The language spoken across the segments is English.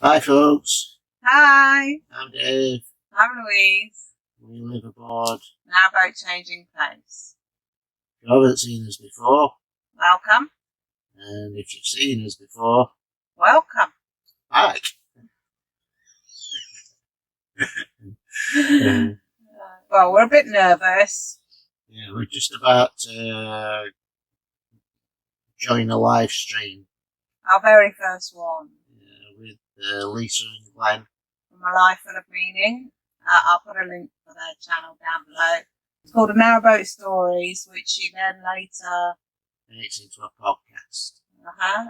Hi folks, Hi, I'm Dave. I'm Louise. We live aboard. Narrowboat Changing Pace. If you haven't seen us before, Welcome. and if you've seen us before, Welcome. hi. Well, we're a bit nervous. Yeah, we're just about to join a live stream Our very first one with Lisa and Glenn. from A Life Full of Meaning. I'll put a link for their channel down below. It's called A Narrowboat Stories, which you then later makes into a podcast.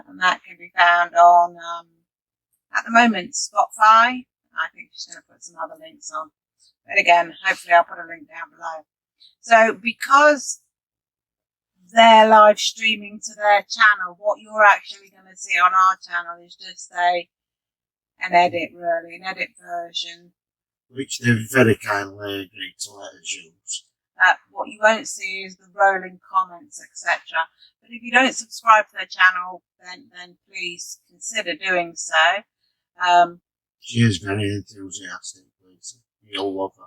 And that can be found on, at the moment, Spotify. I think she's going to put some other links on. But again, hopefully I'll put a link down below. So because they're live streaming to their channel, what you're actually going to see on our channel is just an edit version. Which they've very kindly agreed to let us use. What you won't see is the rolling comments, etc. But if you don't subscribe to their channel, then please consider doing so. She is very enthusiastic, Lisa. You'll love her.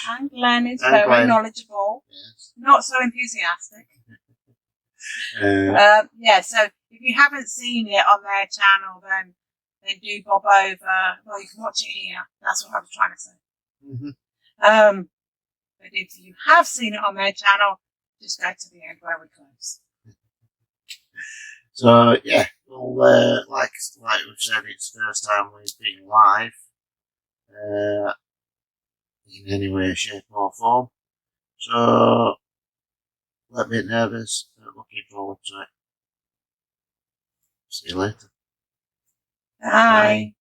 And Glenn is very knowledgeable. Yes. Not so enthusiastic. So if you haven't seen it on their channel, then do bob over. Well, you can watch it here. That's what I was trying to say. Mm-hmm. But if you have seen it on their channel, just go to the end where we close. So yeah, well, like we've said, it's the first time we've been live in any way, shape, or form. So a little bit nervous, but looking forward to it. See you later. Bye.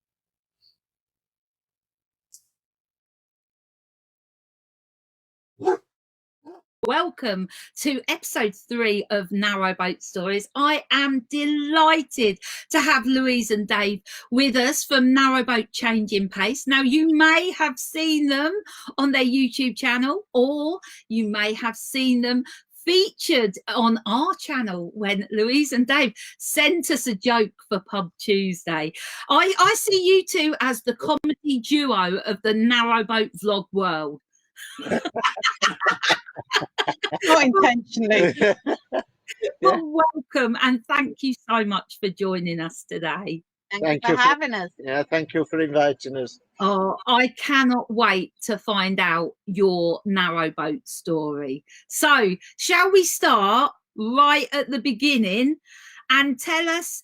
Welcome to episode 3 of Narrowboat Stories. I am delighted to have Louise and Dave with us from Narrowboat Changing Pace. Now, you may have seen them on their YouTube channel, or you may have seen them featured on our channel when Louise and Dave sent us a joke for Pub Tuesday. I see you two as the comedy duo of the narrowboat vlog world. Not intentionally. Well, welcome and thank you so much for joining us today. Thank you for having us. Yeah, thank you for inviting us. Oh, I cannot wait to find out your narrowboat story. So, shall we start right at the beginning and tell us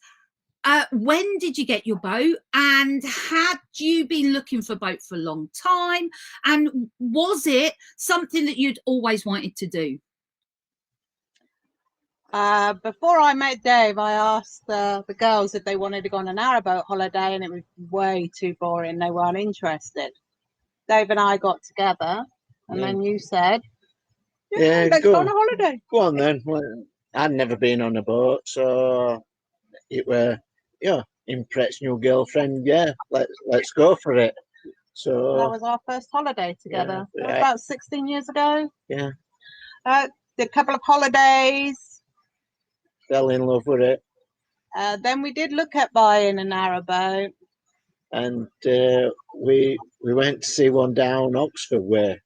when did you get your boat, and had you been looking for a boat for a long time, and was it something that you'd always wanted to do? Before I met Dave, I asked the girls if they wanted to go on a narrowboat holiday, and it was way too boring. They weren't interested. Dave and I got together, and then you said, let's go on a holiday. Go on then. I'd never been on a boat, so it were, impress new girlfriend. Yeah, let's go for it. So that was our first holiday together. That was about 16 years ago. Yeah. Did a couple of holidays. Fell in love with it. Then we did look at buying a narrowboat. And we went to see one down Oxford way.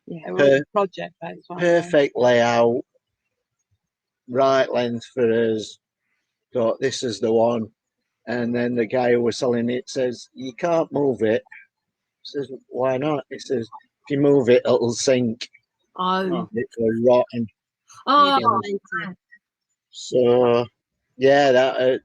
Yeah, it was a project boat. Perfect layout, right length for us. Thought this is the one. And then the guy who was selling it says, you can't move it. I says, why not? He says, if you move it, it'll sink. Oh. It's rotten. Oh. So, yeah, that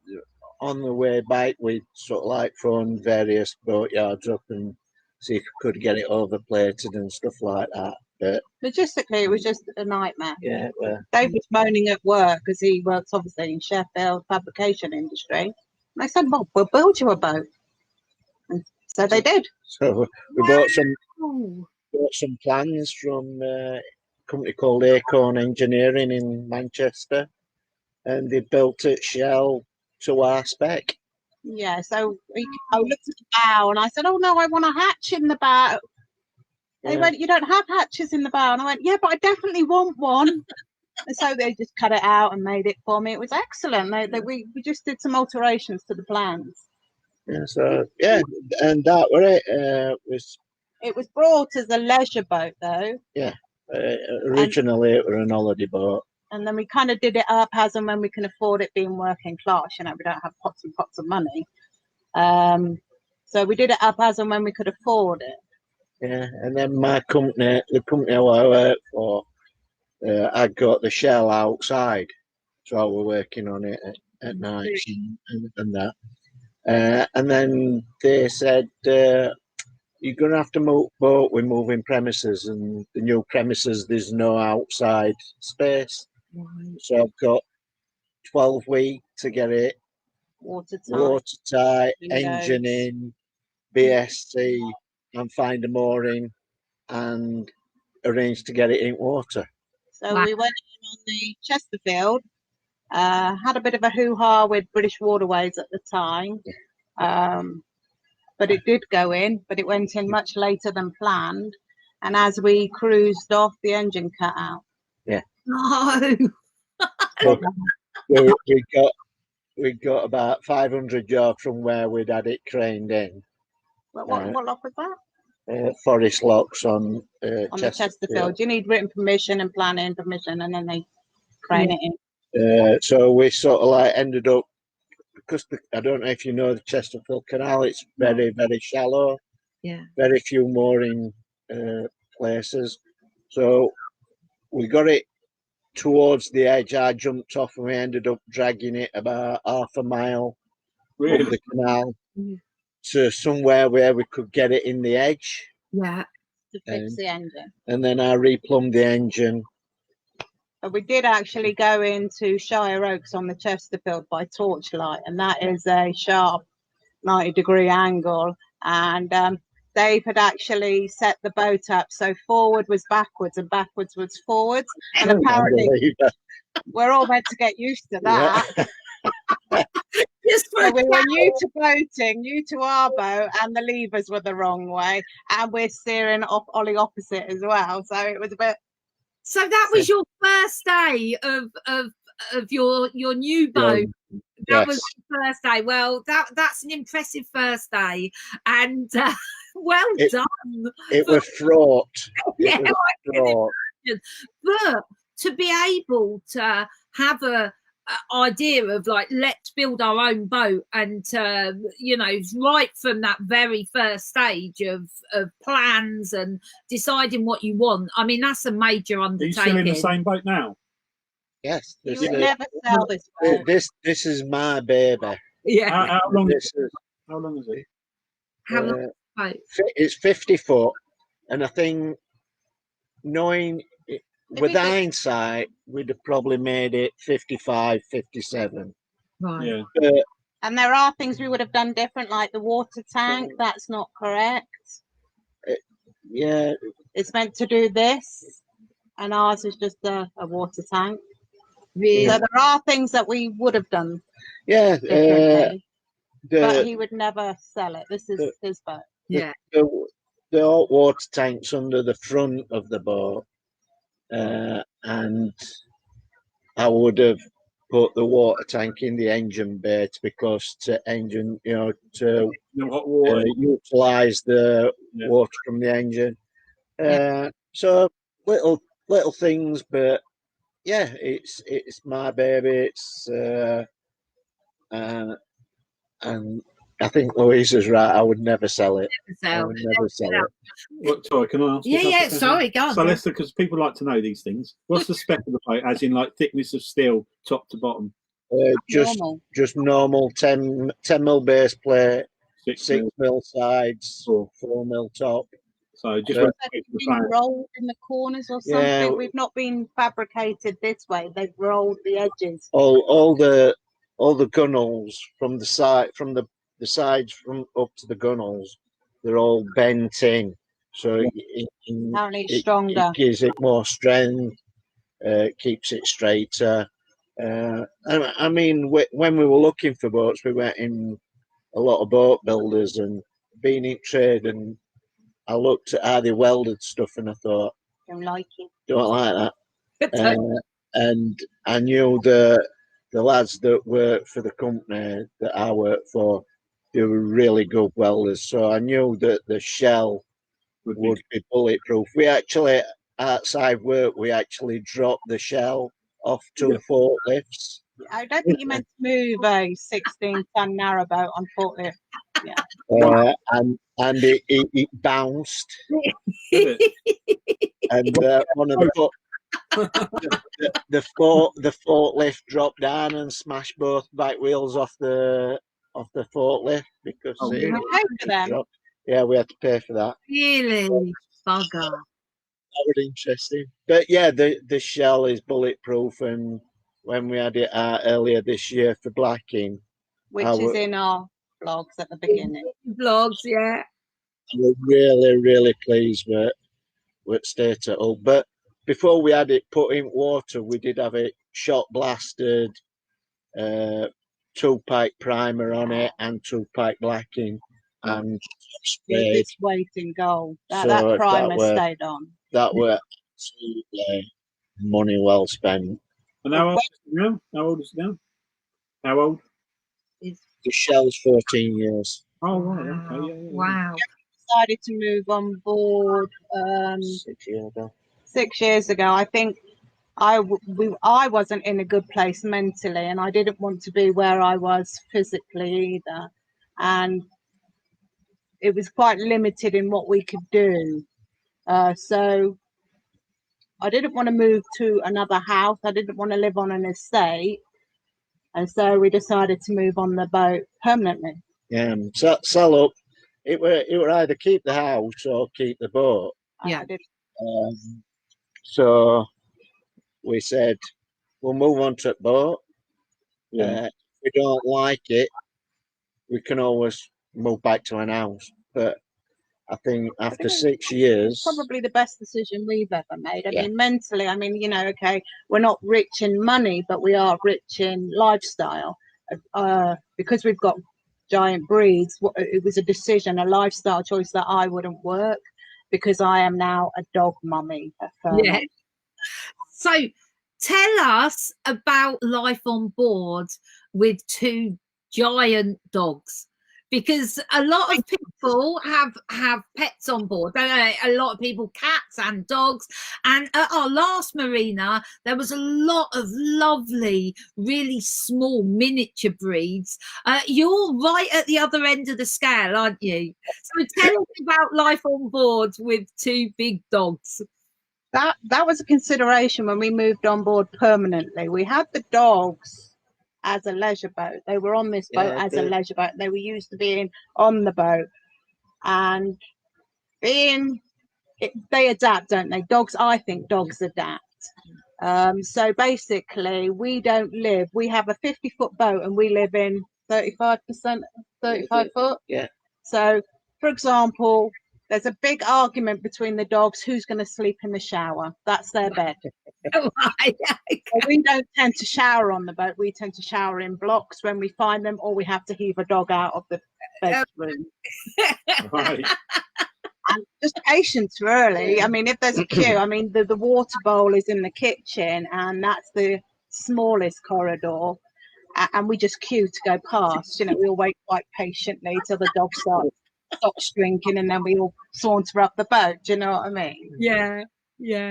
on the way back, we sort of like phoned various boatyards up and see if we could get it overplated and stuff like that. But logistically, it was just a nightmare. Yeah. Dave was moaning at work because he works obviously in Sheffield fabrication industry. And I said, well, we'll build you a boat. And so they did. So we bought some plans from a company called Acorn Engineering in Manchester, and they built it shell to our spec. Yeah, so I looked at the bow and I said, oh no, I want a hatch in the bow. They went, you don't have hatches in the bow. And I went, yeah, but I definitely want one. And so they just cut it out and made it for me. It was excellent. We just did some alterations to the plans. Yeah, so yeah, and that were it. It was brought as a leisure boat though, Originally it was an holiday boat. and then we kind of did it up as and when we can afford it, being working class. You know, we don't have pots and pots of money. So we did it up as and when we could afford it. Yeah, and then my company, the company I work for, I got the shell outside, so I was working on it at night and that. And then they said, you're going to have to move boat. We're moving premises, and the new premises, there's no outside space. Right. So I've got 12 weeks to get it watertight, engine in, BSC, and find a mooring and arrange to get it in water. So Wow. we went in on the Chesterfield, had a bit of a hoo-ha with British Waterways at the time. But it did go in, but it went in much later than planned. And as we cruised off, the engine cut out. No. So we got about 500 yards from where we'd had it craned in. What lock was that? Forest locks on The Chesterfield. You need written permission and planning permission, and then they crane it in. So we sort of like ended up, because I don't know if you know the Chesterfield Canal, it's very, very shallow. Yeah. Very few mooring places. So we got it towards the edge. I jumped off and we ended up dragging it about half a mile up the canal to somewhere where we could get it in the edge. Yeah. To fix the engine. And then I replumbed the engine. But we did actually go into Shire Oaks on the Chesterfield by torchlight, and that is a sharp 90-degree angle. And Dave had actually set the boat up so forward was backwards and backwards was forwards. And apparently we're all meant to get used to that. Yeah. So we were new to boating, new to our boat, and the levers were the wrong way, and we're steering off ollie opposite as well. So it was a bit. So that was your first day of your new boat. That was the first day. Well, that's an impressive first day, and well done. It was fraught. Yeah, it was fraught. But to be able to have a idea of like, let's build our own boat, and you know, right from that very first stage of plans and deciding what you want. I mean, that's a major undertaking. Are you still in the same boat now? Yes. You would never sell this boat. This is my baby. Yeah. How long This is, how long is it? How long boat? it's 50 foot, and I think, knowing with hindsight, we'd have probably made it 55, 57. Right. Yeah. And there are things we would have done different, like the water tank. That's not correct. Yeah. It's meant to do this, and ours is just a water tank. Really? So there are things that we would have done Yeah. differently, but he would never sell it. This is his boat. Yeah. The hot water tank's under the front of the boat, and I would have put the water tank in the engine bay to be close to engine, you know, to Hot water. utilize the water from the engine. So little things, but yeah, it's my baby. It's and I think Louise is right. I would never sell it. I would never sell it. What, sorry, can I ask? Yeah. Sorry, go on. So Lester, because people like to know these things. What's the spec of the boat, as in like thickness of steel, top to bottom? Just normal 10 mil base plate, 6 mil. mil sides, 4 mil top. So just rolled in the corners or something. Yeah. We've not been fabricated this way. They've rolled the edges. All the gunnels from the side, from the sides from up to the gunnels, they're all bent in. So Apparently it's stronger. It gives it more strength. Keeps it straighter. I mean, when we were looking for boats, we went in a lot of boat builders and being in trade, and I looked at how they welded stuff, and I thought, Don't like it. don't like that. And I knew the lads that work for the company that I work for, they were really good welders. So I knew that the shell would be bulletproof. We actually, outside work, we actually dropped the shell off 2 forklifts. I don't think you meant to move a 16-ton narrowboat on forklift. Yeah. And it bounced. And one of the forklift dropped down and smashed both back wheels off the forklift because We paid for them. dropped. Yeah, we had to pay for that. Really? Bugger. That was interesting. But yeah, the shell is bulletproof, and when we had it out earlier this year for blacking, Which is in our vlogs at the beginning. Vlogs, yeah. we're really pleased with state it all. But before we had it put in water, we did have it shot blasted, 2-pipe primer on it and 2-pipe blacking, and sprayed. It's weight in gold. That So primer stayed on. That were absolutely money well spent. And how old is it now? How old is it now? How old? The shell's 14 years. Oh, right. Okay. Yeah. Wow. Decided to move on board 6 years ago. 6 years ago. I think I wasn't in a good place mentally, and I didn't want to be where I was physically either. And it was quite limited in what we could do. So I didn't want to move to another house. I didn't want to live on an estate. And so we decided to move on the boat permanently. Yeah, sell up. It were either keep the house or keep the boat. Yeah. So we said we'll move on to the boat. Yeah. If we don't like it, we can always move back to an house. But I think after 6 years, Probably the best decision we've ever made. I Yeah. mean, mentally, I mean, you know, okay, we're not rich in money, but we are rich in lifestyle. Because we've got giant breeds, it was a decision, a lifestyle choice that I wouldn't work, because I am now a dog mummy. Yeah. So tell us about life on board with 2 giant dogs, because a lot of people have pets on board. A lot of people, cats and dogs. And at our last marina, there was a lot of lovely, really small miniature breeds. You're right at the other end of the scale, aren't you? So tell us about life on board with 2 big dogs. That was a consideration when we moved on board permanently. We had the dogs as a leisure boat. They were on this boat as a leisure boat. They were used to being on the boat, and they adapt, don't they? Dogs, I think dogs adapt. So basically, we have a 50-foot boat and we live in 35 foot. Yeah. So, for example, there's a big argument between the dogs who's going to sleep in the shower. That's their bed. We don't tend to shower on the boat. We tend to shower in blocks when we find them, or we have to heave a dog out of the bedroom. Right. And just patience, really. I mean, if there's a queue, I mean, the water bowl is in the kitchen, and that's the smallest corridor. And we just queue to go past. You know, we all wait quite patiently till the dog stops drinking, and then we all saunter up the boat. Do you know what I mean? Yeah.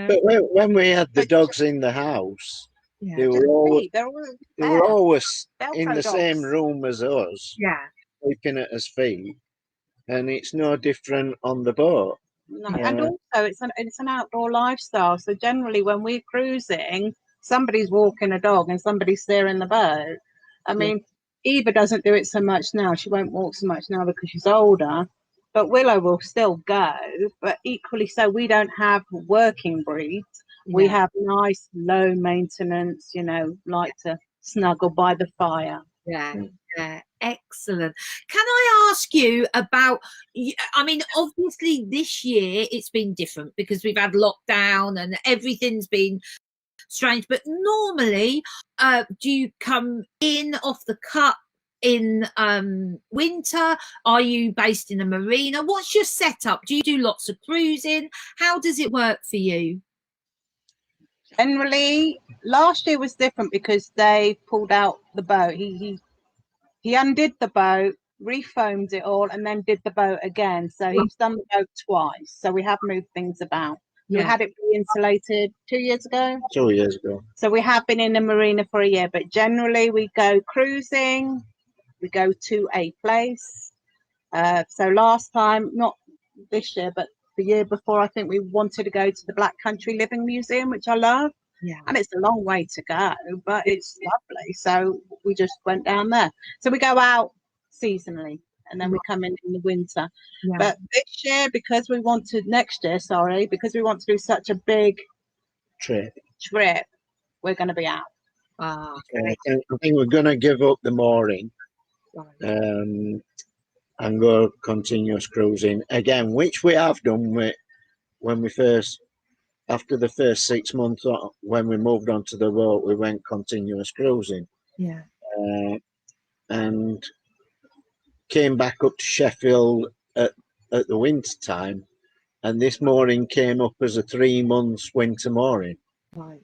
But when we had the dogs in the house, they were always in the same room as us, sleeping at his feet, and it's no different on the boat. No. And also, it's an outdoor lifestyle. So generally, when we're cruising, somebody's walking a dog and somebody's steering the boat. I mean, Eva doesn't do it so much now. She won't walk so much now because she's older. But Willow will still go. But equally so, we don't have working breeds. We have nice, low maintenance, you know, like to snuggle by the fire. Yeah. Excellent. Can I ask you about, I mean, obviously this year it's been different because we've had lockdown and everything's been strange, but normally do you come in off the cut in winter? Are you based in a marina? What's your setup? Do you do lots of cruising? How does it work for you? Generally, last year was different because they pulled out the boat. He undid the boat, refoamed it all, and then did the boat again. So he's done the boat twice. So we have moved things about. We had it re-insulated 2 years ago. 2 years ago. So we have been in the marina for a year, but generally we go cruising, we go to a place. So last time, not this year, but the year before, I think we wanted to go to the Black Country Living Museum, which I love. Yeah. And it's a long way to go, but it's lovely. So we just went down there. So we go out seasonally, and then we come in the winter. Yeah. But this year, because we want to, next year, sorry, because we want to do such a big Trip. we're going to be out. Ah, I think we're going to give up the mooring and go continuous cruising again, which we have done when we first, after the first 6 months, when we moved onto the boat, we went continuous cruising. yeah. And came back up to Sheffield at the winter time, and this mooring came up as a 3 months winter mooring. Right.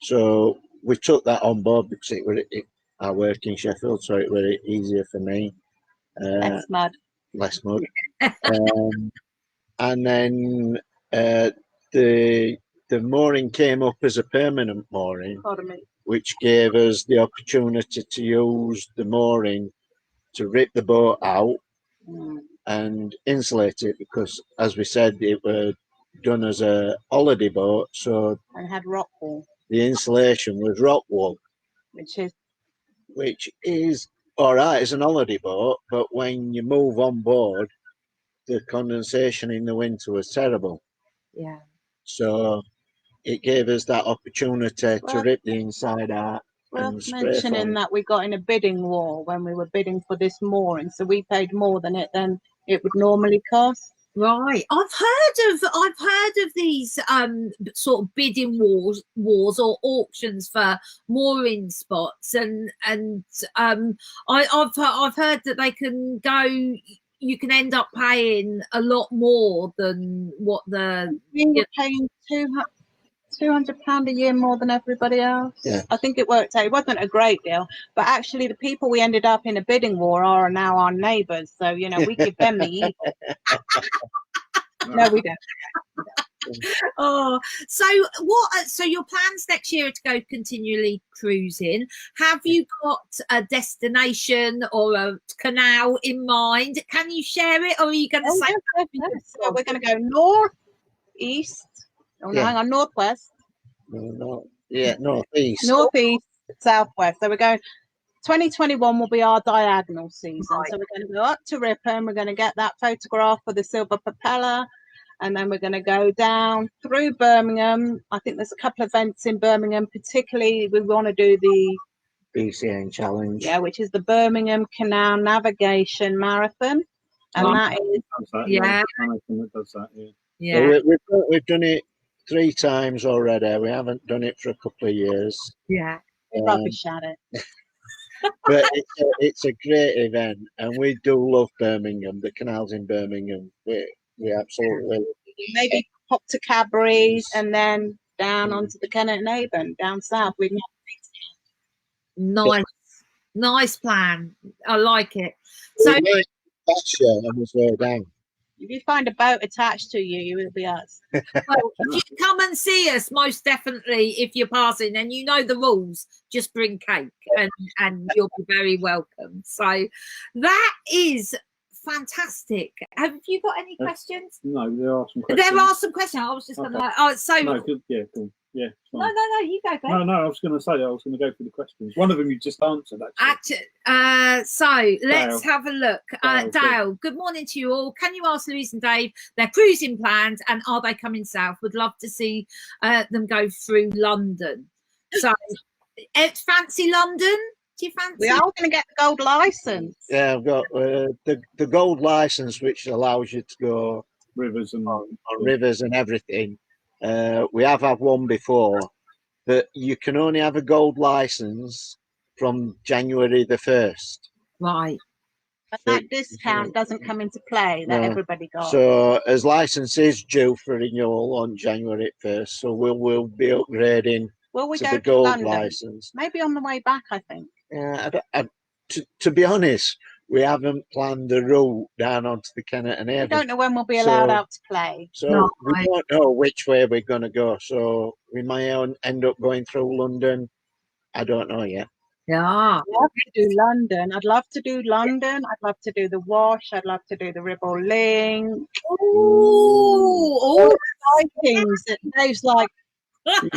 So we took that on board because I work in Sheffield, so it was easier for me. Less mud. Less mud. And then the mooring came up as a permanent mooring, which gave us the opportunity to use the mooring to rip the boat out and insulate it, because, as we said, it was done as a holiday boat, so and had rock wool. The insulation was rock wool, which is all right as an holiday boat, but when you move on board, the condensation in the winter was terrible. Yeah. So it gave us that opportunity to rip the inside out. Worth mentioning that we got in a bidding war when we were bidding for this mooring, so we paid more than it would normally cost. Right, I've heard of these sort of bidding wars or auctions for mooring spots, and I've heard that they can go. You can end up paying a lot more than what we were paying £200 a year more than everybody else. Yeah. I think it worked out. It wasn't a great deal, but actually the people we ended up in a bidding war are now our neighbours. So, you know, we give them the evil. No, we don't. Oh, so your plans next year are to go continually cruising. Have you got a destination or a canal in mind? Can you share it, or are you going to say? Yes. So we're going to go north, east. Oh no, hang on, northwest. Northeast. Northeast, southwest. So we're going. 2021 will be our diagonal season. Right. So we're going to go up to Ripon. We're going to get that photograph for the Silver Propeller. And then we're going to go down through Birmingham. I think there's a couple of events in Birmingham. Particularly, we want to do the BCN Challenge. Yeah, which is the Birmingham Canal Navigation Marathon. And that is... Yeah. Does that, Yeah. So we've done it 3 times already. We haven't done it for a couple of years. Yeah. Rubbish at it. But it's a great event, and we do love Birmingham. The canals in Birmingham, we absolutely love it. Maybe pop to Cadbury's and then down onto the Canal and Avon down south. We've nice plan. I like it. So last year I was way down. If you find a boat attached to you, it will be us. well, if you come and see us, most definitely, if you're passing and you know the rules, just bring cake and you'll be very welcome. So that is fantastic. Have you got any questions? No, there are some questions. There are some questions. I was just going to No, good. Yeah, cool. Yeah. No, you go, Ben. No, I was going to say, I was going to go through the questions. One of them you just answered, actually. So let's have a look. Dale, good morning to you all. Can you ask Louise and Dave their cruising plans, and are they coming south? Would love to see them go through London. So, fancy London? Do you fancy? We are going to get the gold license. Yeah, I've got the gold license, which allows you to go rivers and on rivers and everything. We have had one before, but you can only have a gold license from January the 1st. Right. But that discount doesn't come into play that everybody got. So as license is due for renewal on January 1st, so we'll be upgrading Will we to go the gold London? license. Maybe on the way back, I think. Yeah, to be honest, we haven't planned the route down onto the Canal and We Narrowboat. don't know when we'll be allowed So- out to play. So No, we don't know which way we're going to go. So we may end up going through London. I don't know yet. Yeah. I'd love to do London. I'd love to do London. I'd love to do the Wash. I'd love to do the Ribble Link. Oh, Things that Dave's like, I'm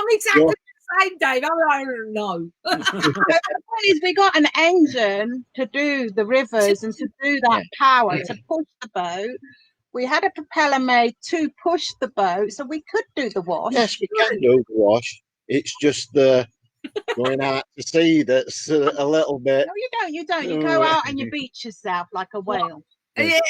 exactly the same, Dave. I'm like, no. the point is we got an engine to do the rivers and to do that power to push the boat. We had a propeller made to push the boat, so we could do the Wash. Yes, we can do the Wash. It's just the going out to sea that's a little bit. No, you don't. You don't. You go out and you beach yourself like a whale. Yeah,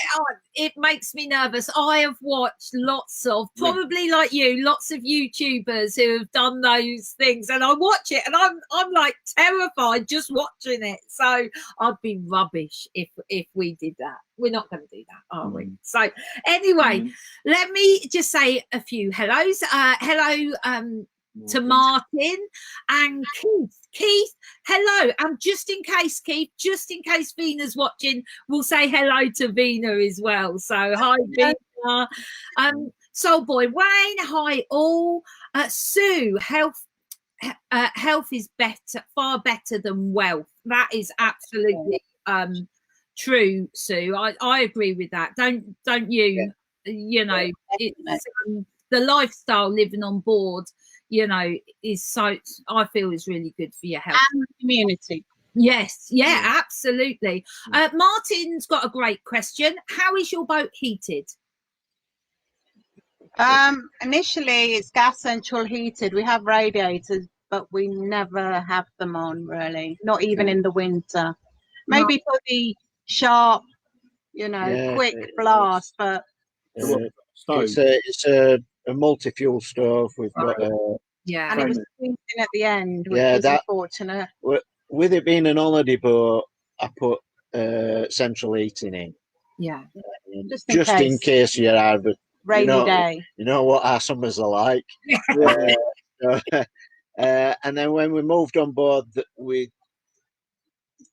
it makes me nervous. I have watched lots of, probably like you, lots of YouTubers who have done those things, and I watch it and I'm like terrified just watching it. So I'd be rubbish if we did that. We're not going to do that, are we? So anyway, let me just say a few hellos. Hello to Martin and Keith. Keith, hello. And just in case, Keith, just in case Vina's watching, we'll say hello to Vina as well. So hi, Vina. Soul Boy Wayne, hi all. Sue, health is better, far better than wealth. That is absolutely true, Sue. I agree with that. Don't you? You know, it's the lifestyle living on board, you know, is so, I feel is really good for your health and the community. Yes, yeah, absolutely. Martin's got a great question. How is your boat heated? Initially it's gas central heated. We have radiators, but we never have them on, really, not even in the winter. Maybe for the sharp, you know, quick blast, but it's a multi-fuel stove. We've got and it was freezing at the end, which was unfortunate. With it being an holiday boat, I put central heating in. Yeah, just in case you're out of rainy day. You know what our summers are like. And then when we moved on board,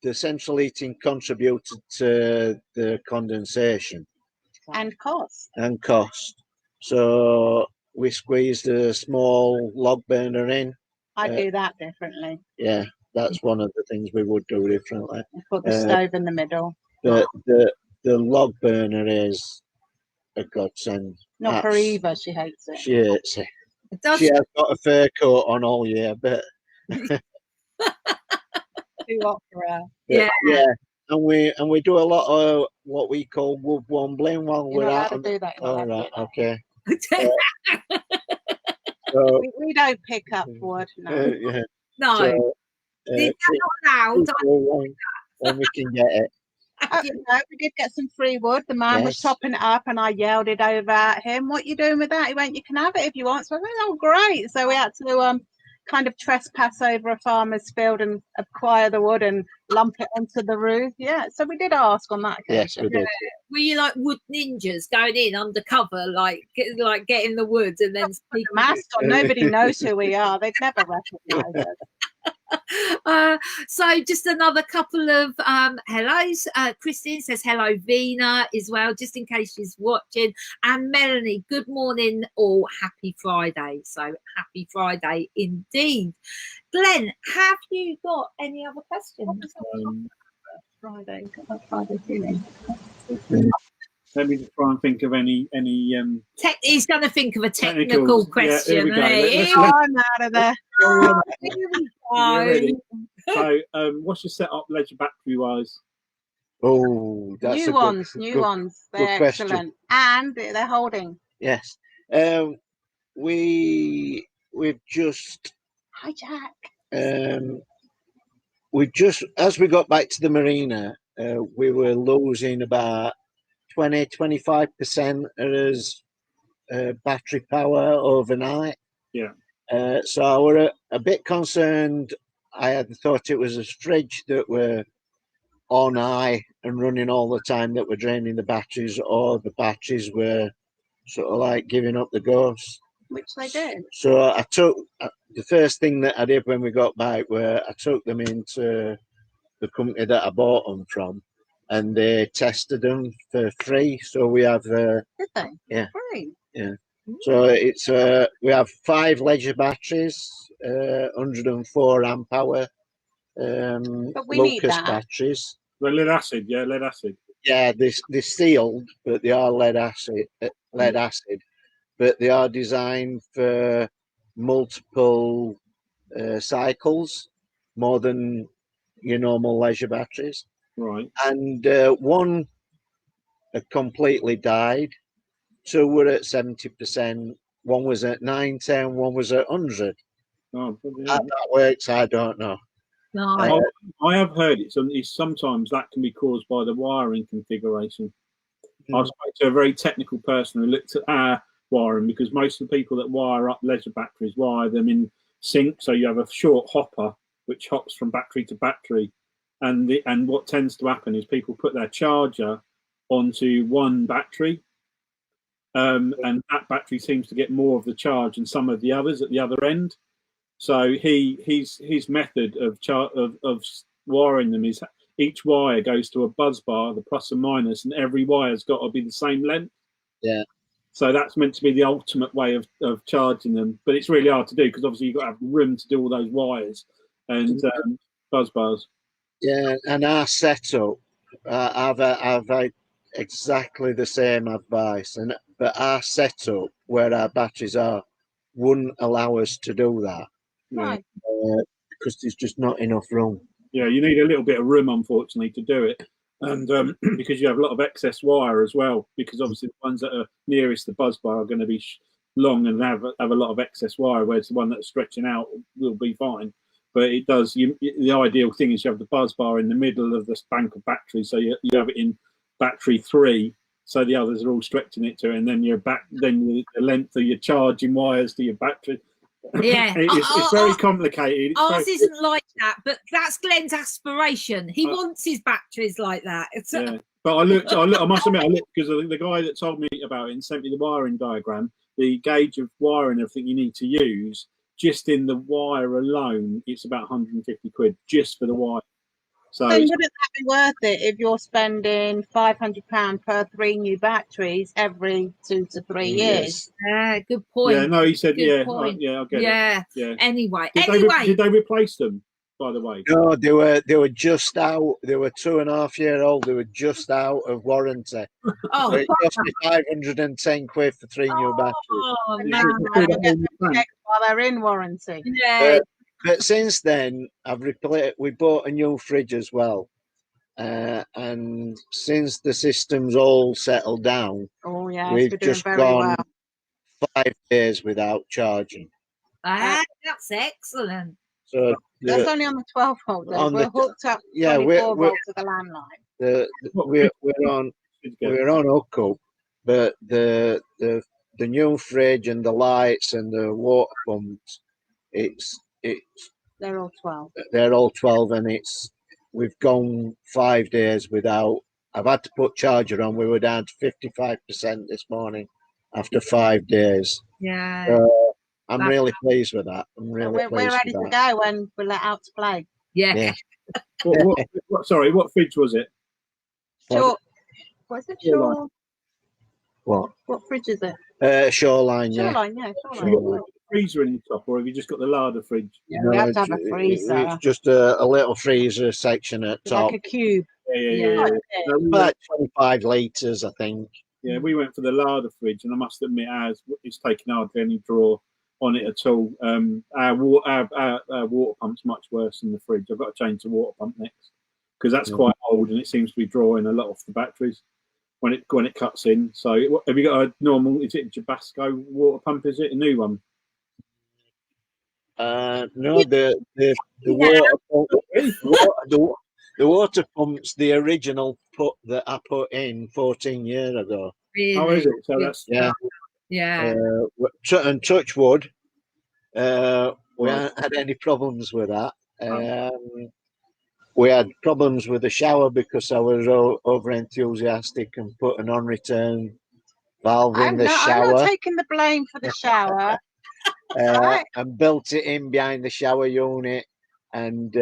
the central heating contributed to the condensation and cost. So we squeezed a small log burner in. I do that differently. Yeah, that's one of the things we would do differently. Put the stove in the middle. The log burner is a godsend. Not for Eva, she hates it. She hates it. She has got a fur coat on all year, but too hot for her. Yeah. And we do a lot of what we call wood wobbling while we're out. To do that. All right, okay. So, we don't pick up wood. No. No. So, they're not allowed. When we can get it. You know, we did get some free wood. The man was chopping it up, and I yelled it over at him. "What are you doing with that?" He went, "You can have it if you want." So I went, "Oh, great!" So we had to kind of trespass over a farmer's field and acquire the wood and lump it onto the roof. Yeah, so we did ask on that occasion. Yes, we did. Were you like wood ninjas going in undercover, like getting the wood and then the mask on? Nobody knows who we are. They'd never recognise us. So just another couple of hellos. Christine says hello, Vina, as well, just in case she's watching. And Melanie, good morning all, happy Friday. So happy Friday indeed. Glenn, have you got any other questions? Friday feeling. Let me try and think of any He's going to think of a technical question. I'm out of there. Here we go. So, what's your setup leisure battery wise? Oh, that's new ones. They're excellent, and they're holding. Yes, we've just we just as we got back to the marina, we were losing about 20-25% of his battery power overnight. Yeah. So I were a bit concerned. I had thought it was a fridge that were on high and running all the time that were draining the batteries, or the batteries were sort of like giving up the ghost. Which they did. So I took the first thing that I did when we got back, where I took them into the company that I bought them from, and they tested them for free. So we have Did they? Yeah. Free. so it's we have 5 leisure batteries, 104 amp hour But we need Lucas that. batteries. The lead acid, yeah, lead acid. Yeah, they're sealed, but they are lead acid, but they are designed for multiple cycles, more than your normal leisure batteries. Right. And one had completely died. 2 were at 70%. One was at 910. One was at 100. Oh, How yeah. that works, I don't know. No. I have heard it's sometimes that can be caused by the wiring configuration. I spoke to a very technical person who looked at our wiring, because most of the people that wire up leisure batteries wire them in sync. So you have a short hopper which hops from battery to battery, and what tends to happen is people put their charger onto one battery, and that battery seems to get more of the charge than some of the others at the other end. So his method of wiring them is each wire goes to a buzz bar, the plus and minus, and every wire's got to be the same length. Yeah. So that's meant to be the ultimate way of charging them, but it's really hard to do because obviously you've got to have room to do all those wires and buzz bars. Yeah, and our setup, I've had exactly the same advice, but our setup where our batteries are wouldn't allow us to do that. Right. Because there's just not enough room. Yeah, you need a little bit of room, unfortunately, to do it. And because you have a lot of excess wire as well, because obviously the ones that are nearest the buzz bar are going to be long and have a lot of excess wire, whereas the one that's stretching out will be fine. But it does. The ideal thing is you have the buzz bar in the middle of this bank of batteries, so you have it in battery 3, so the others are all stretching it to it, and then the length of your charging wires to your battery. Yeah, it's very complicated. Ours isn't like that, but that's Glenn's aspiration. He wants his batteries like that. Yeah, but I must admit, I looked because the guy that told me about it and sent me the wiring diagram, the gauge of wire and everything you need to use, just in the wire alone, it's about 150 quid just for the wire. So wouldn't that be worth it if you're spending £500 per 3 new batteries every 2 to 3 years? Yeah, good point. Yeah, no, he said, Good I point. get it. Yeah. Anyway, Did they replace them, by the way? No, they were just out. They were 2.5 years old. They were just out of warranty. Oh, So it cost me 510 quid for 3 new batteries. oh And now no. they get them checked while they're in warranty. Yeah. But since then, we bought a new fridge as well. And since the system's all settled down, Oh yeah, we've we're doing just very gone well. 5 days without charging. That's excellent. So That's only on the 12 volt. on We're the- hooked up yeah, 24 we're- volt to the landline. we're on hookup, but the new fridge and the lights and the water pumps, They're all 12. they're all 12, and we've gone 5 days without. I've had to put charger on. We were down to 55% this morning after 5 days. Yeah. I'm really pleased with that. We're ready to go when we're let out to play. Yeah. Sorry, what fridge was it? Sure. What's it? Sure. What fridge is it? Shoreline? Yeah. Shoreline, yeah. Have you got the freezer in the top, or have you just got the larder fridge? Yeah, we have to have a freezer. It's just a little freezer section at top. Like a cube. Yeah. About 25 litres, I think. Yeah, we went for the larder fridge, and I must admit, ours is taking hardly any draw on it at all. Our water pump's much worse than the fridge. I've got to change the water pump next because that's quite old, and it seems to be drawing a lot off the batteries when it cuts in. So, have you got a normal? Is it Jabasco water pump? Is it a new one? No, the water pump's the original that I put in 14 years ago. Really? Oh, is it? So that's yeah. And touch wood, we haven't had any problems with that. We had problems with the shower because I was over enthusiastic and put an on-return valve in the shower. I'm not taking the blame for the shower. And built it in behind the shower unit, and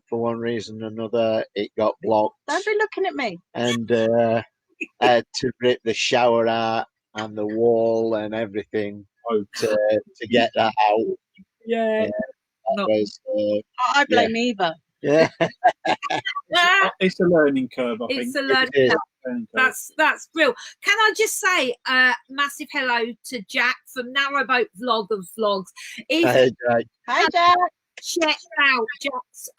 for one reason or another, it got blocked, Don't be looking at me. and I had to rip the shower out and the wall and everything Oh, to get that out. yeah. That was, I blame Eva. yeah. It's a learning curve, I It's think. a learning It is. curve. That's brilliant. Can I just say massive hello to Jack from Narrowboat Vlog of Vlogs. If Hey, Jack. Hi, Jack. check out Jack's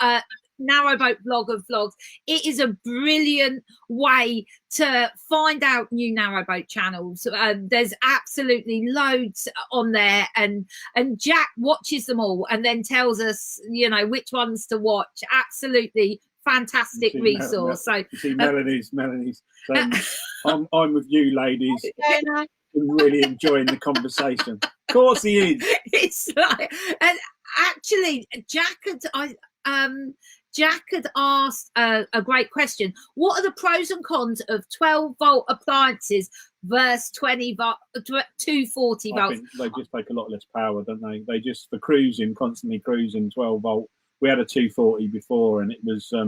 Narrowboat Vlog of Vlogs. It is a brilliant way to find out new narrowboat channels. There's absolutely loads on there, and Jack watches them all and then tells us, you know, which ones to watch. Absolutely fantastic resource. So see, Melanie's. So, I'm with you, ladies. I'm really enjoying the conversation. Of course, he is. It's like, and actually, Jack had asked a great question. What are the pros and cons of 12-volt appliances versus 240 I volts? think they just take a lot less power, don't they? They just, for cruising, constantly cruising 12-volt. We had a 240 before, and it was. I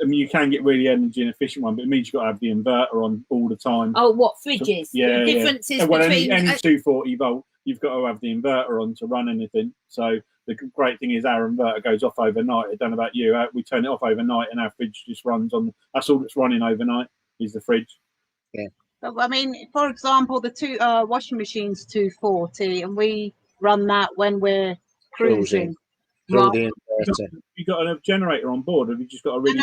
mean, you can get really energy and efficient one, but it means you've got to have the inverter on all the time. Oh, what fridges? So, yeah, the differences well, between any 240 volt, you've got to have the inverter on to run anything. So the great thing is our inverter goes off overnight. I don't know about you. We turn it off overnight, and our fridge just runs on. That's all that's running overnight is the fridge. Yeah. I mean, for example, the two washing machines 240, and we run that when we're cruising. Through Right. the inverter. You got a generator on board, or have you just got a really?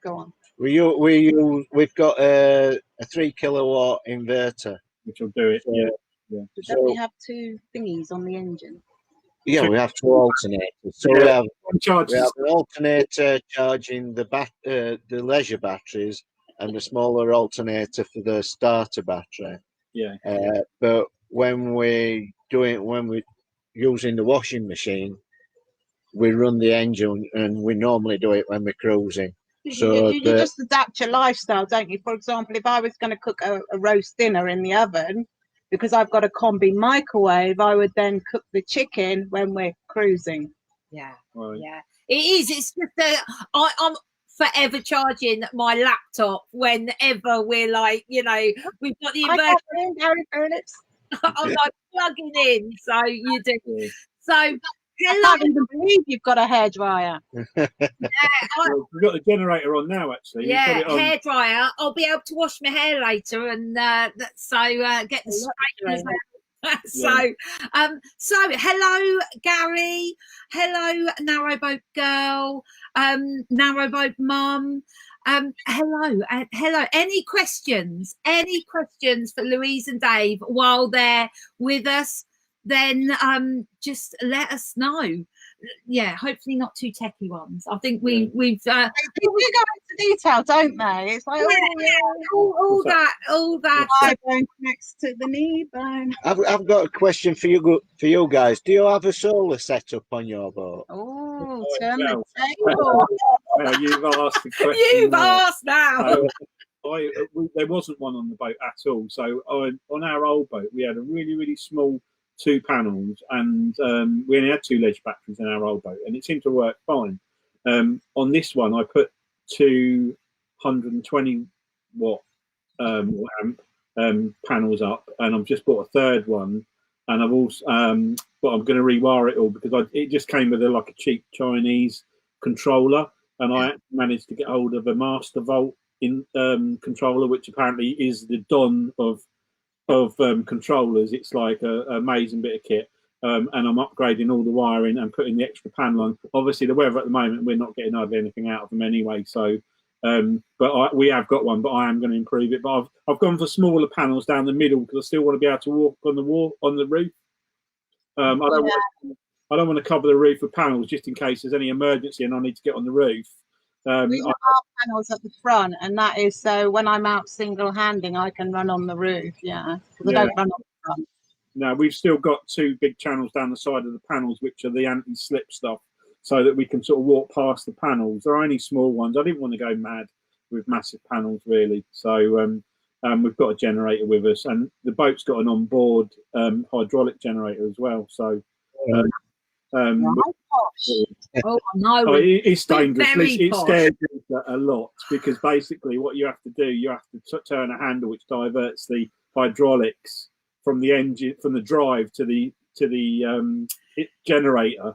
Go on. We've got a 3 kilowatt inverter, Which will do it. So- Yeah. Don't we have two thingies on the engine? Yeah, we have 2 alternators. So we have an alternator charging the leisure batteries and a smaller alternator for the starter battery. Yeah. But when we're using the washing machine, we run the engine, and we normally do it when we're cruising. So you just adapt your lifestyle, don't you? For example, if I was going to cook a roast dinner in the oven, because I've got a combi microwave, I would then cook the chicken when we're cruising. Yeah, Right. yeah. It is. It's just that I'm forever charging my laptop whenever we're like, you know, we've got the inverter. Gary Phillips. I'm like plugging in. So you do. Yeah. So I hello. can't even believe you've got a hairdryer. Well, we've got the generator on now, actually. We've got Yeah, it on. hair dryer. I'll be able to wash my hair later, and get the straighteners out. So hello, Gary. Hello, Narrowboat Girl. Narrowboat Mum. Hello. Any questions? Any questions for Louise and Dave while they're with us? Then just let us know. Yeah, hopefully not too techie ones. I think we've They do go into detail, don't they? It's like, all that. eye bone connects to the knee bone. I've got a question for you guys. Do you have a solar setup on your boat? Oh, Oh, turn well. the table. Well, you've asked the question. You've asked now. There wasn't one on the boat at all. So on our old boat, we had a really, really small 2 panels, and we only had 2 leisure batteries in our old boat, and it seemed to work fine. On this one, I put 220 watt amp panels up, and I've just bought a 3rd one, and I've also but I'm going to rewire it all because it just came with a cheap Chinese controller, and I managed to get hold of a Master Volt controller, which apparently is the Don of controllers. It's like an amazing bit of kit, and I'm upgrading all the wiring and putting the extra panel on. Obviously, the weather at the moment, we're not getting hardly anything out of them anyway. So, but we have got one, but I am going to improve it. But I've gone for smaller panels down the middle because I still want to be able to walk on the roof. I don't want to cover the roof with panels just in case there's any emergency and I need to get on the roof. We have our panels at the front, and that is so when I'm out single-handing, I can run on the roof. Yeah, because I don't run on the front. Now we've still got 2 big channels down the side of the panels, which are the anti-slip stuff, so that we can sort of walk past the panels. They're only small ones. I didn't want to go mad with massive panels, really. So we've got a generator with us, and the boat's got an onboard hydraulic generator as well. So Oh no, Oh, it's dangerous. very It posh. scares me a lot, because basically what you have to do, you have to turn a handle which diverts the hydraulics from the engine, from the drive to the generator,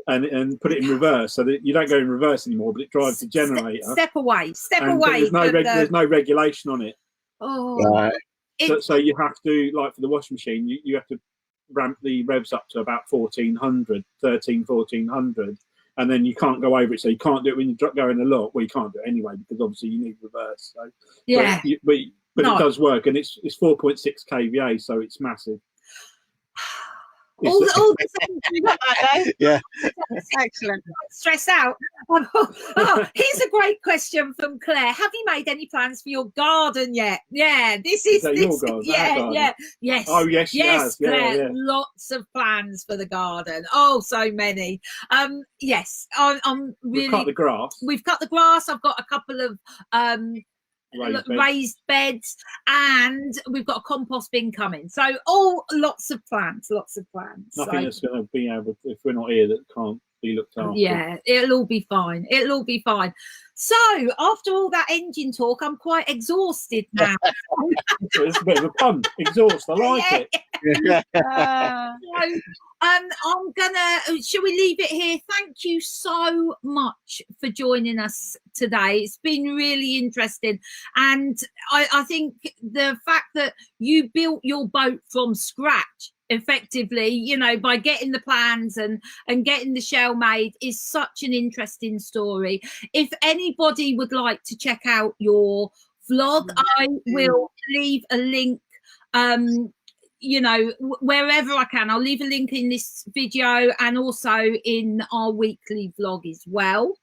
and put it in reverse, so that you don't go in reverse anymore, but it drives the generator. Step away. But there's no regulation on it. Oh, Right. So you have to, like for the washing machine, you have to ramp the revs up to about 1400, and then you can't go over it. So you can't do it when you go in a lot. Well, you can't do it anyway, because obviously you need reverse. So, yeah. But it does work, and it's 4.6 kVA, so it's massive. All the things Yeah. Excellent. stress out. Oh, here's a great question from Claire. Have you made any plans for your garden yet? Yeah, this is that your garden? Yes. Oh yes, she has. Claire, Yeah. lots of plans for the garden. Oh, so many. Yes, I'm really. We've cut the grass. We've cut the grass. I've got a couple of raised beds, and we've got a compost bin coming. So lots of plans. Nothing that's going to be able, if we're not here, that can't be looked after. Yeah, it'll all be fine. So after all that engine talk, I'm quite exhausted now. It's a bit of a pun. Exhaust. I like it. So, I'm gonna. Shall we leave it here? Thank you so much for joining us today. It's been really interesting, and I think the fact that you built your boat from scratch effectively, you know, by getting the plans and getting the shell made, is such an interesting story. If anybody would like to check out your vlog, I will leave a link, you know, wherever I can. I'll leave a link in this video and also in our weekly vlog as well.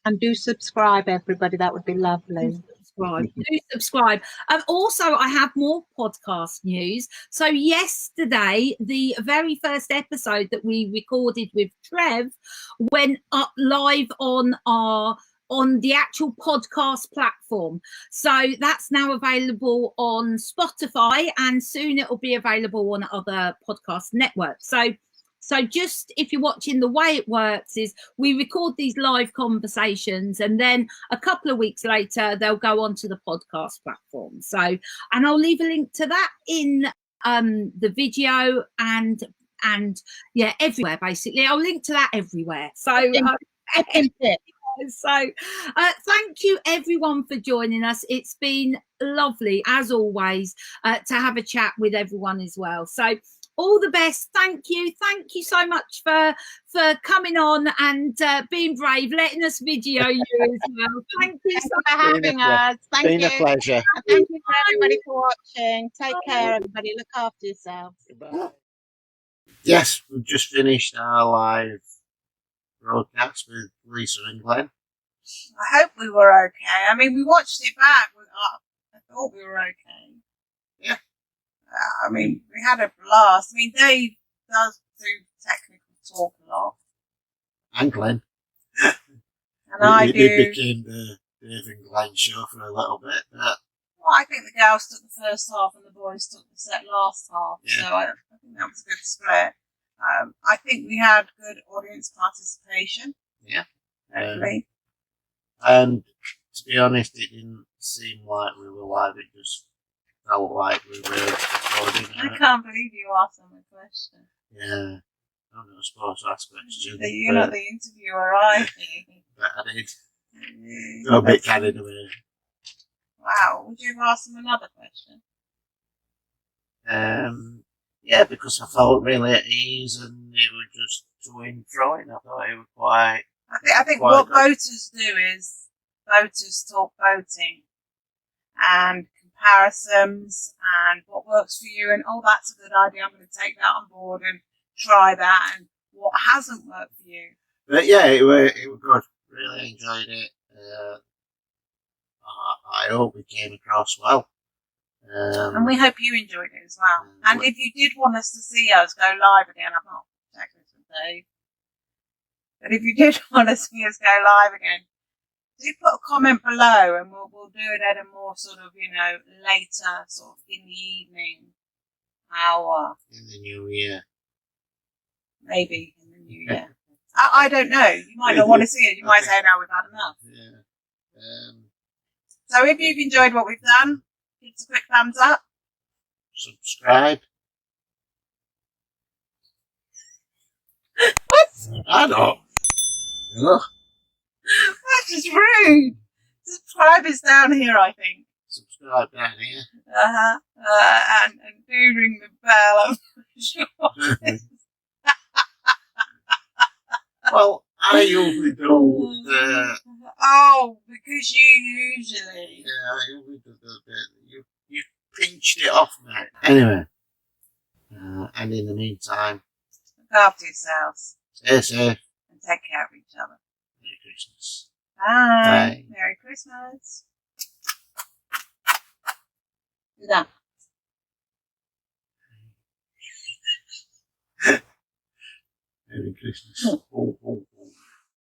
And do subscribe, everybody. That would be lovely. Do subscribe. Also, I have more podcast news. So yesterday, the very first episode that we recorded with Trev went up live on the actual podcast platform. So that's now available on Spotify, and soon it will be available on other podcast networks. So just if you're watching, the way it works is we record these live conversations, and then a couple of weeks later they'll go onto the podcast platform. So, and I'll leave a link to that in the video and yeah, everywhere basically. I'll link to that everywhere. So thank you everyone for joining us. It's been lovely as always to have a chat with everyone as well. So all the best. Thank you so much for coming on and being brave, letting us video you as well. Thank you so much for having us. Thank you. Been a pleasure. Thank you for everybody for watching. Take care, everybody. Look after yourselves. Goodbye. Yes, we've just finished our live broadcast with Lisa and Glenn. I hope we were okay. I mean, we watched it back. I thought we were okay. Yeah. I mean, we had a blast. I mean, Dave does do technical talk a lot. And Glenn. And I do. It became the Dave and Glenn show for a little bit. But well, I think the girls took the first half and the boys took the last half. Yeah. So I think that was a good split. I think we had good audience participation. Yeah. Hopefully. And to be honest, it didn't seem like we were live. It just felt like we were recording. I can't believe you asked them a question. Yeah. I'm not supposed to ask questions. You're not the interviewer, are you? But I did. Got a bit carried away. Wow. Would you have asked them another question? Yeah, because I felt really at ease and it was just to and fro. I thought it was quite. I think what boaters do is boaters talk boating and comparisons and what works for you, and that's a good idea. I'm going to take that on board and try that, and what hasn't worked for you. But yeah, it was good. Really enjoyed it. I hope we came across well. And we hope you enjoyed it as well. And if you did want us to see us go live again, I'm not checking this with Dave, but if you did want to see us go live again, do put a comment below, and we'll do it at a more sort of, later, sort of in the evening hour. In the new year. Maybe in the Yeah. I don't know. You might not want to see it. You might say, no, we've had enough. Yeah. So if you've enjoyed what we've done, give us a quick thumbs up. Subscribe. I don't. Ugh. That's just rude. Subscribe is down here, I think. Subscribe down here. And do ring the bell. Well, I usually do the. Oh, because you usually. Yeah, I usually do the bit. You pinched it off me. Anyway. And in the meantime, Look after yourselves. stay safe. And take care of each other. Merry Christmas. Bye. Bye. Merry Christmas. Do that. Merry Christmas. Oh, oh.